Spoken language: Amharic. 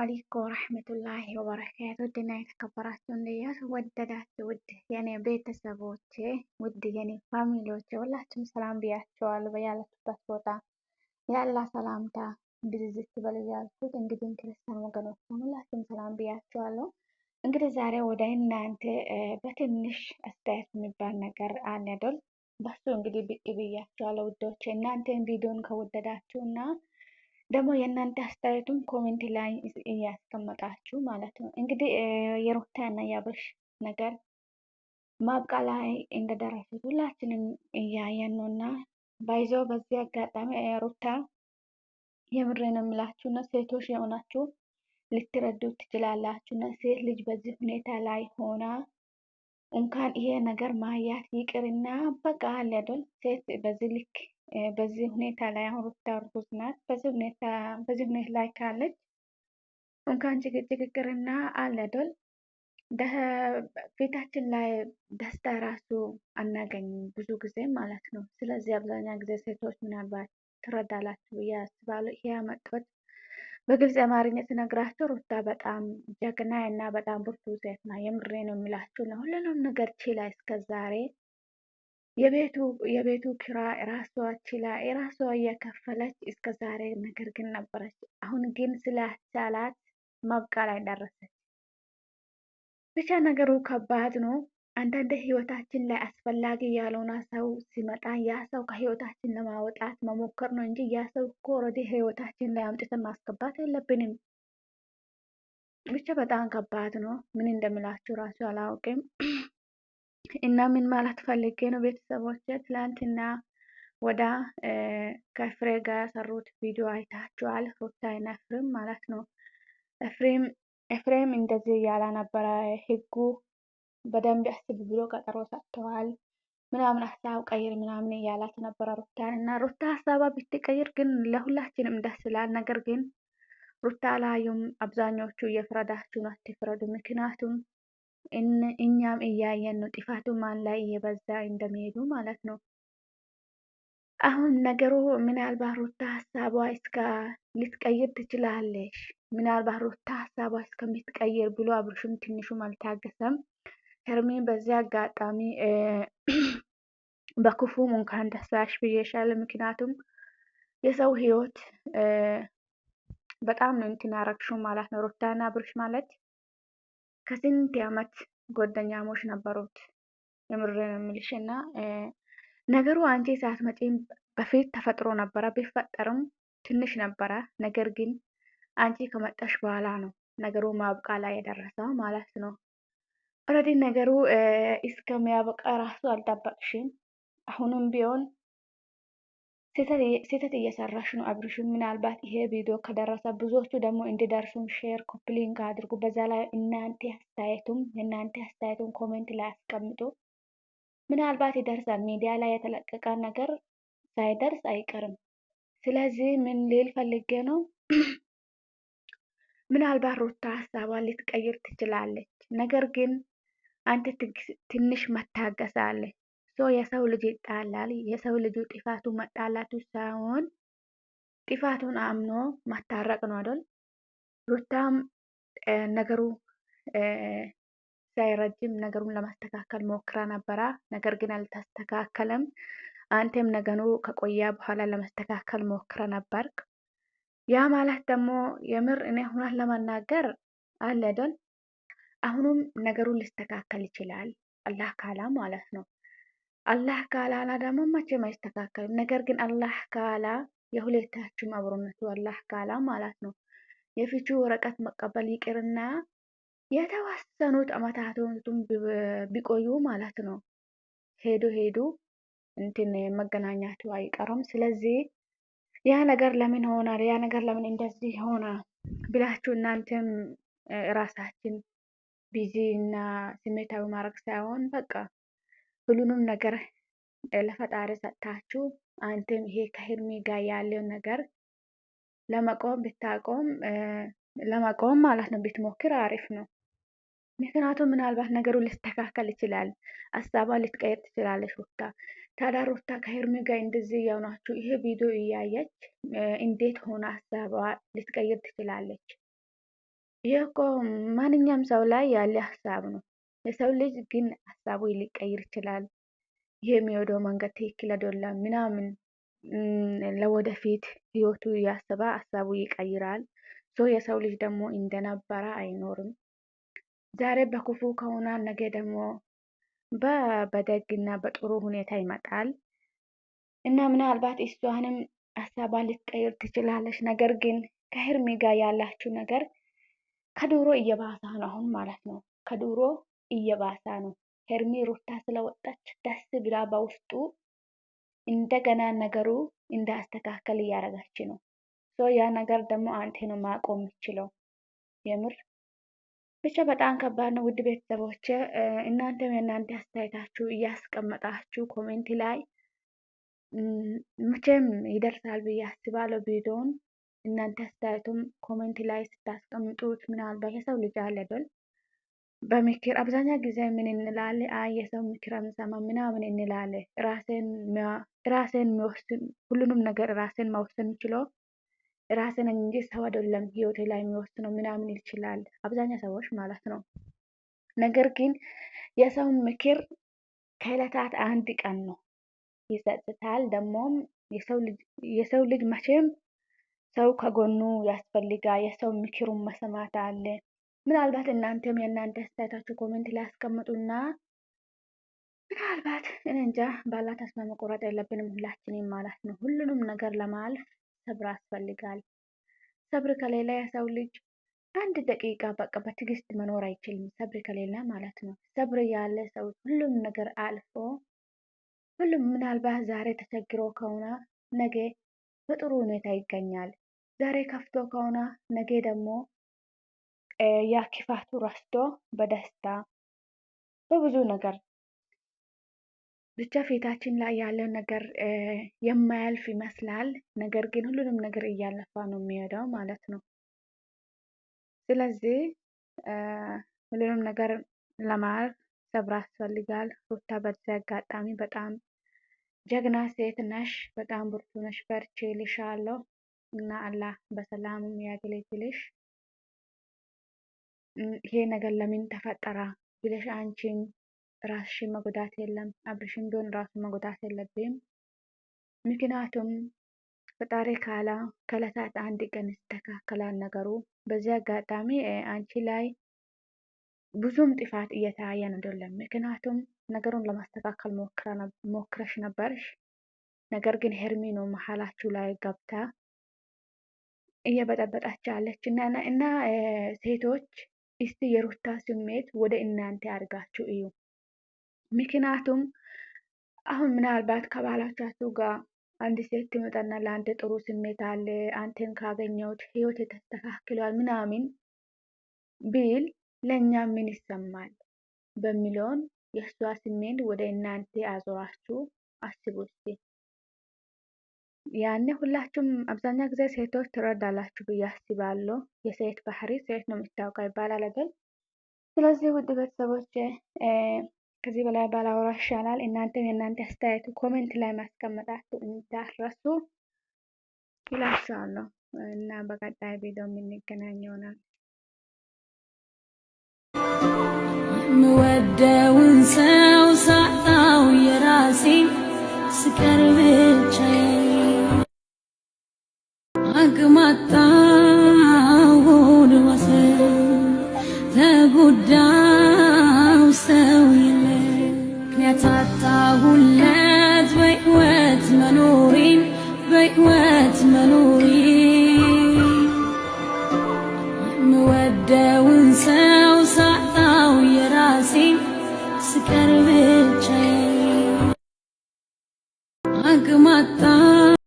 አለይኩም ወረህመቱላሂ ወበረካቱ ድና የተከበራችሁ ወደዳችሁ ውድ የኔ ቤተሰቦቼ ውድ የኔ ፋሚሊዎች ሁላችሁም ሰላም ብያቸዋለሁ። በያላችሁበት ቦታ ያላ ሰላምታ ብዝዝት በሉ ያልኩት እንግዲህ ክርስቲያን ወገኖች ሁላችሁም ሰላም ብያቸዋለሁ። እንግዲህ ዛሬ ወደ እናንተ በትንሽ አስተያየት የሚባል ነገር አለ አይደል? በሱ እንግዲህ ብቅ ብያቸዋለሁ ውዶቼ። እናንተን ቪዲዮን ከወደዳችሁና ደግሞ የእናንተ አስተያየቱን ኮሜንት ላይ እያስቀመጣችሁ ማለት ነው። እንግዲህ የሩታና የአብርሽ ነገር ማብቂያ ላይ እንደደረሰ ሁላችንም እያየን ነውና ባይዘው በዚህ አጋጣሚ ሩታ የምሬን የምላችሁና ሴቶች የሆናችሁ ልትረዱት ትችላላችሁና ሴት ልጅ በዚህ ሁኔታ ላይ ሆና እንኳን ይሄ ነገር ማያት ይቅርና በቃ አለ አይደል? ሴት በዚህ ልክ በዚህ ሁኔታ ላይ አሁን ሩታ እርጉዝ ናት። በዚህ ሁኔታ ላይ ካለች እንኳን ጭቅጭቅ ይቅርና አለ አይደል? ፊታችን ላይ ደስታ ራሱ አናገኝም ብዙ ጊዜ ማለት ነው። ስለዚህ አብዛኛው ጊዜ ሴቶች ምናልባት ትረዳላችሁ ብዬ አስባለሁ። ይሄ ያመጣሁት በግልጽ አማርኛ ስነግራችሁ ሩታ በጣም ጀግና እና በጣም ብርቱ ሴት ናት። የምሬ ነው የሚላችሁ ለሁሉም ነገር ችላ እስከዛሬ የቤቱ ኪራይ ራሷ ችላ ራሷ እየከፈለች እስከዛሬ ነገር ግን ነበረች። አሁን ግን ስላቻላት ማብቂያ ላይ ደረሰች። ብቻ ነገሩ ከባድ ነው። አንዳንድ ህይወታችን ላይ አስፈላጊ ያልሆነ ሰው ሲመጣ ያ ሰው ከህይወታችን ለማውጣት መሞከር ነው እንጂ ያ ሰው እኮ ኦልሬዲ ህይወታችን ላይ አምጥተን ማስገባት የለብንም። ብቻ በጣም ከባድ ነው። ምን እንደምላችሁ ራሱ አላውቅም። እና ምን ማለት ፈልጌ ነው ቤተሰቦች፣ ትላንትና ወዳ ከፍሬ ጋር ሰሩት ቪዲዮ አይታችኋል። ሩታና ኤፍሬም ማለት ነው። ኤፍሬም እንደዚህ ያላ ነበረ። ህጉ በደንብ አስብ ብሎ ቀጠሮ ሰጥተዋል ምናምን ሀሳብ ቀይር ምናምን እያላት ነበረ ሩታን። እና ሩታ ሀሳቧ ብትቀይር ግን ለሁላችንም ደስ ይላል። ነገር ግን ሩታ ላዩም አብዛኞቹ እየፈረዳችሁ ነው። አትፍረዱ። ምክንያቱም እኛም እያየን ነው ጥፋቱ ማን ላይ እየበዛ እንደሚሄዱ ማለት ነው። አሁን ነገሩ ምናልባት ሩታ ሀሳቧ እስከ ልትቀይር ትችላለች። ምናልባት ሩታ ሀሳቧ እስከምትቀይር ብሎ አብርሽም ትንሹም አልታገሰም። ሄርሜን በዚህ አጋጣሚ በክፉም እንኳን ደስ አለሽ ብዬሻለሁ። ምክንያቱም የሰው ህይወት በጣም ነው እንትን ያረግሽው ማለት ነው። ሩታና አብርሽ ማለት ከስንት ዓመት ጓደኛሞች ነበሩት። የምሬን የምልሽ እና ነገሩ አንቺ ሳትመጪም በፊት ተፈጥሮ ነበረ። ቢፈጠርም ትንሽ ነበረ። ነገር ግን አንቺ ከመጣሽ በኋላ ነው ነገሩ ማብቃ ላይ የደረሰው ማለት ነው። ኦልሬዲ ነገሩ እስከሚያበቃ ራሱ አልጠበቅሽም። አሁንም ቢሆን ስህተት እየሰራሽ ነው አብርሽም። ምናልባት ይሄ ቪዲዮ ከደረሰ ብዙዎቹ ደግሞ እንዲደርሱም ሼር ኮፕሊንግ አድርጉ። በዛ ላይ የእናንተ አስተያየቱን ኮሜንት ላይ አስቀምጡ። ምናልባት ይደርሳል። ሚዲያ ላይ የተለቀቀ ነገር ሳይደርስ አይቀርም። ስለዚህ ምን ልል ፈልጌ ነው፣ ምናልባት ሩታ ሀሳቧን ልትቀይር ትችላለች። ነገር ግን አንተ ትንሽ መታገስ አለ። የሰው ልጅ ይጣላል። የሰው ልጅ ጥፋቱ መጣላቱ ሳይሆን ጥፋቱን አምኖ ማታረቅ ነው አይደል? ሩታም ነገሩ ሳይረጅም ነገሩን ለማስተካከል ሞክራ ነበራ። ነገር ግን አልተስተካከለም። አንተም ነገሩ ከቆያ በኋላ ለማስተካከል ሞክረ ነበርክ። ያ ማለት ደግሞ የምር እኔ ሁናት ለመናገር አለ አይደል? አሁንም ነገሩን ሊስተካከል ይችላል አላህ ካላ ማለት ነው። አላህ ካላላ ደግሞ መቼም አይስተካከልም። ነገር ግን አላህ ካላ የሁለታችሁም አብሮነቱ አላህ ካላ ማለት ነው የፍቹ ወረቀት መቀበል ይቅርና የተወሰኑት አመታቱን ቢቆዩ ማለት ነው ሄዱ እንትን መገናኛቱ አይቀርም። ስለዚህ ያ ነገር ለምን ሆናል፣ ያ ነገር ለምን እንደዚህ ሆና ብላችሁ እናንተም ራሳችን ቢዚ እና ስሜታዊ ማድረግ ሳይሆን በቃ ሁሉንም ነገር ለፈጣሪ ሰጥታችሁ አንተም ይሄ ከሄርሜ ጋር ያለውን ነገር ለመቆም ማለት ነው ብትሞክር አሪፍ ነው። ምክንያቱም ምናልባት ነገሩ ሊስተካከል ይችላል። ሀሳቧ ልትቀይር ትችላለች ሩታ። ታዲያ ሩታ ከሄርሜ ጋር እንደዚህ የሆናችሁ ይሄ ቪዲዮ እያየች እንዴት ሆና ሀሳቧ ልትቀይር ትችላለች? ይህ እኮ ማንኛውም ሰው ላይ ያለ ሀሳብ ነው። የሰው ልጅ ግን ሀሳቡ ሊቀይር ይችላል። ይሄ የሚወደው መንገድ ትክክል አይደለም ምናምን ለወደፊት ህይወቱ እያሰበ ሀሳቡ ይቀይራል። የሰው ልጅ ደግሞ እንደነበረ አይኖርም። ዛሬ በክፉ ከሆነ ነገ ደግሞ በደግና በጥሩ ሁኔታ ይመጣል እና ምናልባት እሷንም ሀሳቧ ልትቀይር ትችላለች። ነገር ግን ከሄርሜ ጋር ያላችሁ ነገር ከድሮ እየባሰ ነው አሁን ማለት ነው። ከድሮ እየባሰ ነው። ሄርሜ ሩታ ስለወጣች ደስ ብላ በውስጡ እንደገና ነገሩ እንዳስተካከል እያደረጋች ነው። ያ ነገር ደግሞ አንተ ነው ማቆም የምችለው። የምር ብቻ በጣም ከባድ ነው። ውድ ቤተሰቦች እናንተም የእናንተ አስተያየታችሁ እያስቀመጣችሁ ኮሜንት ላይ መቼም ይደርሳል ብዬ አስባለሁ ቪዲዮውን። እናንተ አስተያየቱም ኮሜንት ላይ ስታስቀምጡት ምናልባት የሰው ልጅ አለ አይደል በምክር አብዛኛው ጊዜ ምን እንላለን? አይ የሰው ምክር አንሰማም ምናምን እንላለን። ራሴን የሚወስን ሁሉንም ነገር ራሴን መወሰን የምችለው ራሴን እንጂ ሰው አይደለም ህይወቴ ላይ የሚወስነው ምናምን ይችላል አብዛኛው ሰዎች ማለት ነው። ነገር ግን የሰው ምክር ከዕለታት አንድ ቀን ነው ይሰጥታል። ደግሞም የሰው ልጅ መቼም ሰው ከጎኑ ያስፈልጋል። የሰው ምክሩን መስማት አለ። ምናልባት እናንተም የእናንተ አስተያየታችሁ ኮሜንት ላይ አስቀምጡና ምናልባት እኔ እንጃ ባላ ተስፋ መቁረጥ የለብንም ሁላችንም ማለት ነው። ሁሉንም ነገር ለማለፍ ሰብር ያስፈልጋል። ሰብር ከሌለ የሰው ልጅ አንድ ደቂቃ በቃ በትዕግስት መኖር አይችልም። ሰብር ከሌለ ማለት ነው። ሰብር ያለ ሰው ሁሉም ነገር አልፎ ሁሉም ምናልባት ዛሬ ተቸግሮ ከሆነ ነገ በጥሩ ሁኔታ ይገኛል። ዛሬ ከፍቶ ከሆነ ነገ ደግሞ ያ ክፋቱ ረስቶ በደስታ በብዙ ነገር ብቻ ፊታችን ላይ ያለው ነገር የማያልፍ ይመስላል። ነገር ግን ሁሉንም ነገር እያለፈ ነው የሚሄደው ማለት ነው። ስለዚህ ሁሉንም ነገር ለማለፍ ሰብር ያስፈልጋል። ሩታ በዚህ አጋጣሚ በጣም ጀግና ሴት ነሽ፣ በጣም ብርቱ ነሽ። በርቺ እልሻለሁ እና አላህ በሰላም ያገለግልሽ። ይሄ ነገር ለምን ተፈጠረ ብለሽ አንቺም ራስሽን መጎዳት የለም፣ አብርሽም ቢሆን ራሱን መጎዳት የለብም። ምክንያቱም ፈጣሪ ካላ ከዕለታት አንድ ቀን ይስተካከላል ነገሩ። በዚህ አጋጣሚ አንቺ ላይ ብዙም ጥፋት እየታየን አይደለም። ምክንያቱም ነገሩን ለማስተካከል ሞክረሽ ነበርሽ። ነገር ግን ሄርሜ ነው መሀላችሁ ላይ ገብታ እየበጠበጣች ያለች እና ሴቶች እስቲ የሩታ ስሜት ወደ እናንተ አድርጋችሁ እዩ። ምክንያቱም አሁን ምናልባት ከባላቻችሁ ጋር አንድ ሴት ትመጣና ለአንተ ጥሩ ስሜት አለ፣ አንተን ካገኘሁት ህይወት ተስተካክሏል ምናምን ቢል ለእኛ ምን ይሰማል በሚለውን የእሷ ስሜት ወደ እናንተ አዞራችሁ አስቡ እስቲ። ያኔ ሁላችሁም አብዛኛው ጊዜ ሴቶች ትረዳላችሁ ብዬ አስባለሁ። የሴት ባህሪ ሴት ነው የምታውቀው ይባላል አይደል? ስለዚህ ውድ ቤተሰቦች ከዚህ በላይ ባላወራ ይሻላል። እናንተም የእናንተ አስተያየት ኮሜንት ላይ ማስቀመጣችሁ እንዳትረሱ ይላችኋለሁ እና በቀጣይ ቪዲዮ የምንገናኝ ይሆናል። የምወደውን ሰው ሳጣው የራሴን ስቀር ብቻዬን አቅማጣው ወሰን ተጎዳው ሰው የለ ምክንያት አጣሁለት በሕይወት መኖሬን የምወደውን ሰው ሳጣው የራሴን ስቀር ብቻዬን